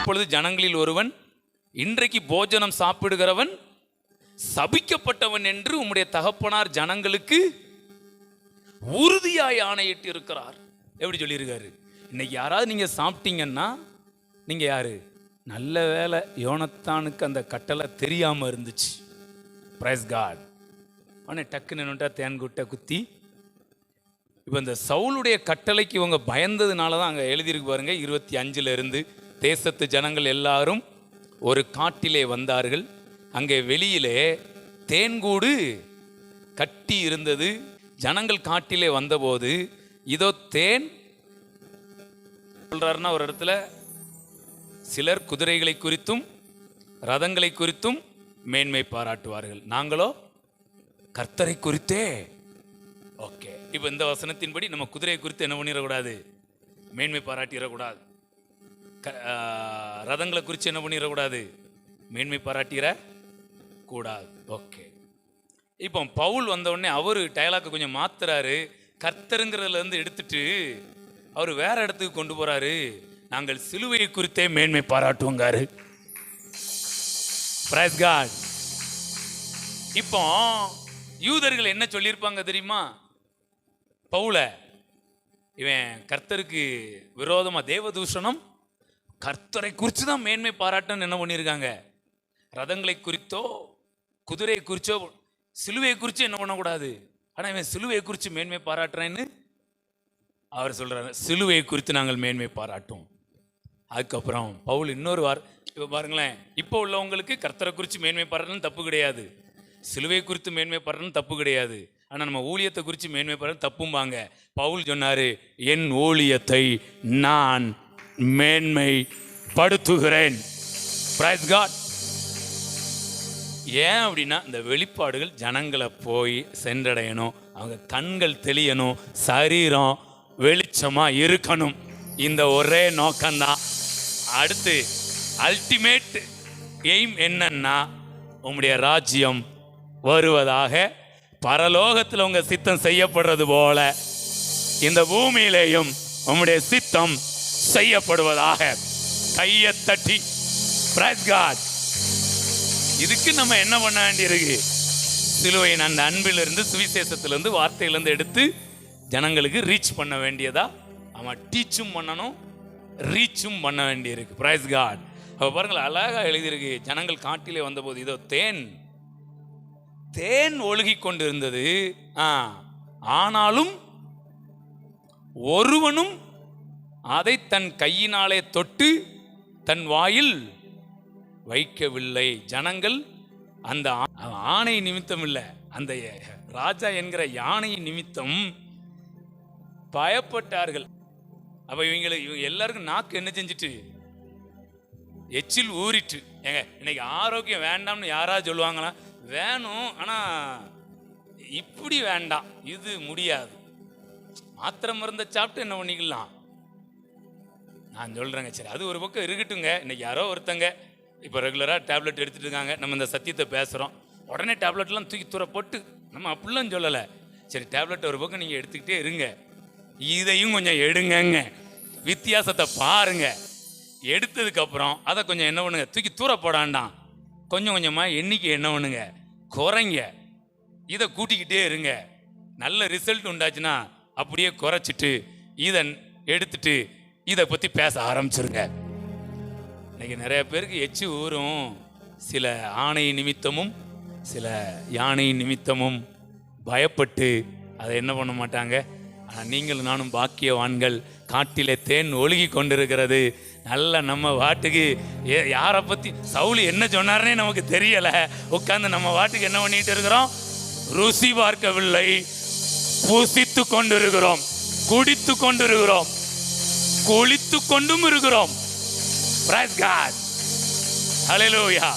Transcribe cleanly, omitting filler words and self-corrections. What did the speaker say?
அப்பொழுது ஜனங்களில் ஒருவன், இன்றைக்கு போஜனம் சாப்பிடுகிறவன் சபிக்கப்பட்டவன் என்று உம்முடைய தகப்பனார் ஜனங்களுக்கு உறுதியாய் ஆணையிட்டு இருக்கிறார். எப்படி சொல்லியிருக்காரு? இன்னைக்கு யாராவது நீங்க சாப்பிட்டீங்கன்னா நீங்க யாரு? நல்ல வேலை யோனத்தானுக்கு அந்த கட்டளை தெரியாம இருந்துச்சு. Praise God. அவனை டக்குன்னு நின்னுட்டா தேன்குட்டை குத்தி. இப்போ இந்த சவுளுடைய கட்டளைக்கு இவங்க பயந்ததுனால தான் அங்கே எழுதியிருக்கு பாருங்க, 25 இருந்து. தேசத்து ஜனங்கள் எல்லாரும் ஒரு காட்டிலே வந்தார்கள். அங்கே வெளியிலே தேன்கூடு கட்டி இருந்தது. ஜனங்கள் காட்டிலே வந்தபோது இதோ தேன் சொல்றாருன்னா, ஒரு இடத்துல சிலர் குதிரைகளை குறித்தும் ரதங்களை குறித்தும் மேன்மை பாராட்டுவார்கள், நாங்களோ கர்த்தரை குறித்தே. ஓகே, இப்போ இந்த வசனத்தின்படி நம்ம குதிரையை குறித்து என்ன பண்ணிடக்கூடாது? மேன்மை பாராட்டிடக்கூடாது. ரதங்களை குறித்து என்ன பண்ணிடக்கூடாது? மேன்மை பாராட்டிட கூடாது. ஓகே, இப்போ பவுல் வந்த உடனே அவரு டயலாக்கை கொஞ்சம் மாத்துறாரு. கர்த்தருங்கிறதுல இருந்து எடுத்துட்டு அவர் வேற இடத்துக்கு கொண்டு போறாரு. நாங்கள் சிலுவையை குறித்தே மேன்மை பாராட்டுவோங்காரு. Price God. இப்போ யூதர்கள் என்ன சொல்லியிருப்பாங்க தெரியுமா? பவுல இவன் கர்த்தருக்கு விரோதமா தேவதூஷணம், கர்த்தரை குறித்து தான் மேன்மை பாராட்டன்னு என்ன பண்ணியிருக்காங்க? ரதங்களை குறித்தோ குதிரையை குறிச்சோ சிலுவையை குறித்து என்ன பண்ணக்கூடாது. ஆனால் இவன் சிலுவையை குறித்து மேன்மை பாராட்டுறேன்னு அவர் சொல்றாரு. சிலுவையை குறித்து நாங்கள் மேன்மை பாராட்டும். அதுக்கப்புறம் பவுல் இன்னொரு இப்போ பாருங்களேன், இப்போ உள்ளவங்களுக்கு கர்த்தரை குறித்து மேன்மை பாராட்டணும் தப்பு கிடையாது, சிலுவை குறித்து மேன்மை பாராட்டணும் தப்பு கிடையாது. ஆனால் நம்ம ஊழியத்தை குறித்து மேன்மை பாராட்டணும் தப்பும்பாங்க. பவுல் சொன்னாரு, என் ஊழியத்தை நான் மேன்மை படுத்துகிறேன். Praise God. ஏன் அப்படின்னா, இந்த வெளிப்பாடுகள் ஜனங்களை போய் சென்றடையணும், அவங்க கண்கள் தெளியணும், சரீரம் வெளிச்சமா இருக்கணும். இந்த ஒரே நோக்கம்தான். அடுத்து அல்டிமேட் எய்ம் என்னன்னா, உங்களுடைய ராஜ்யம் வருவதாக, பரலோகத்தில் உங்க சித்தம் செய்யப்படுறது போல இந்த பூமியிலேயும் உங்களுடைய சித்தம் செய்யப்படுவதாக. கையை தட்டி பிரைஸ் காட். இதுக்கு நம்ம என்ன பண்ண வேண்டியிருக்கு? சிலுவையின் அந்த அன்பிலிருந்து, சுவிசேஷத்திலிருந்து, வார்த்தையிலிருந்து எடுத்து ஜனங்களுக்கு ரீச் பண்ண வேண்டியதா. அவன் டீச்சும் பண்ணணும், ரீச்சும் பண்ண வேண்டியிருக்கு. Praise God. அப்போ பாருங்கள், அழகா எழுதியிருக்கு. ஜனங்கள் காட்டிலே வந்தபோது இதோ தேன் ஒழுகி கொண்டு இருந்தது. ஆனாலும் ஒருவனும் அதை தன் கையினாலே தொட்டு தன் வாயில் வைக்கவில்லை. ஜனங்கள் அந்த ஆணை நிமித்தம் இல்லை, அந்த ராஜா என்கிற யானை நிமித்தம் பயப்பட்டார்கள். அப்ப இவங்க எல்லாருக்கும் நாக்கு என்ன செஞ்சிட்டு? எச்சில் ஊறிட்டு. ஏங்க, இன்னைக்கு ஆரோக்கியம் வேண்டாம்னு யாராவது சொல்லுவாங்களா? வேணும், ஆனா இப்படி வேண்டாம், இது முடியாது. மாத்திரை மருந்தை சாப்பிட்டு என்ன பண்ணிக்கலாம்? நான் சொல்றேங்க, சரி அது ஒரு பக்கம் இருக்கட்டுங்க. இன்னைக்கு யாரோ ஒருத்தங்க இப்போ ரெகுலராக டேப்லெட் எடுத்துட்டு இருக்காங்க. நம்ம இந்த சத்தியத்தை பேசுகிறோம், உடனே டேப்லெட்லாம் தூக்கி தூர போட்டு நம்ம அப்படிலாம் சொல்லலை. சரி, டேப்லெட் ஒரு பக்கம் நீங்கள் எடுத்துக்கிட்டே இருங்க, இதையும் கொஞ்சம் எடுங்கங்க, வித்தியாசத்தை பாருங்க. எடுத்ததுக்கப்புறம் அதை கொஞ்சம் என்ன பண்ணுங்க, தூக்கி தூர போடாண்டாம், கொஞ்சம் கொஞ்சமாக எண்ணிக்கை என்ன பண்ணுங்க, குறைங்க. இதை கூட்டிக்கிட்டே இருங்க. நல்ல ரிசல்ட் உண்டாச்சுன்னா அப்படியே குறைச்சிட்டு இதை எடுத்துட்டு இதை பற்றி பேச ஆரம்பிச்சிருங்க. இன்னைக்கு நிறைய பேருக்கு எச்சு ஊறும், சில ஆணை நிமித்தமும் சில யானை நிமித்தமும் பயப்பட்டு அதை என்ன பண்ண மாட்டாங்க. ஆனால் நீங்களும் நானும் பாக்கியவான்கள். காட்டிலே தேன் ஒழுகி கொண்டிருக்கிறது. நல்ல நம்ம வாட்டுக்கு யாரை பற்றி சவுல் என்ன சொன்னார்னே நமக்கு தெரியலை. உட்காந்து நம்ம வாட்டுக்கு என்ன பண்ணிட்டு இருக்கிறோம்? ருசி பார்க்கவில்லை, புசித்து கொண்டிருக்கிறோம், குடித்து கொண்டிருக்கிறோம், குளித்து கொண்டும் இருக்கிறோம். Praise God. Hallelujah.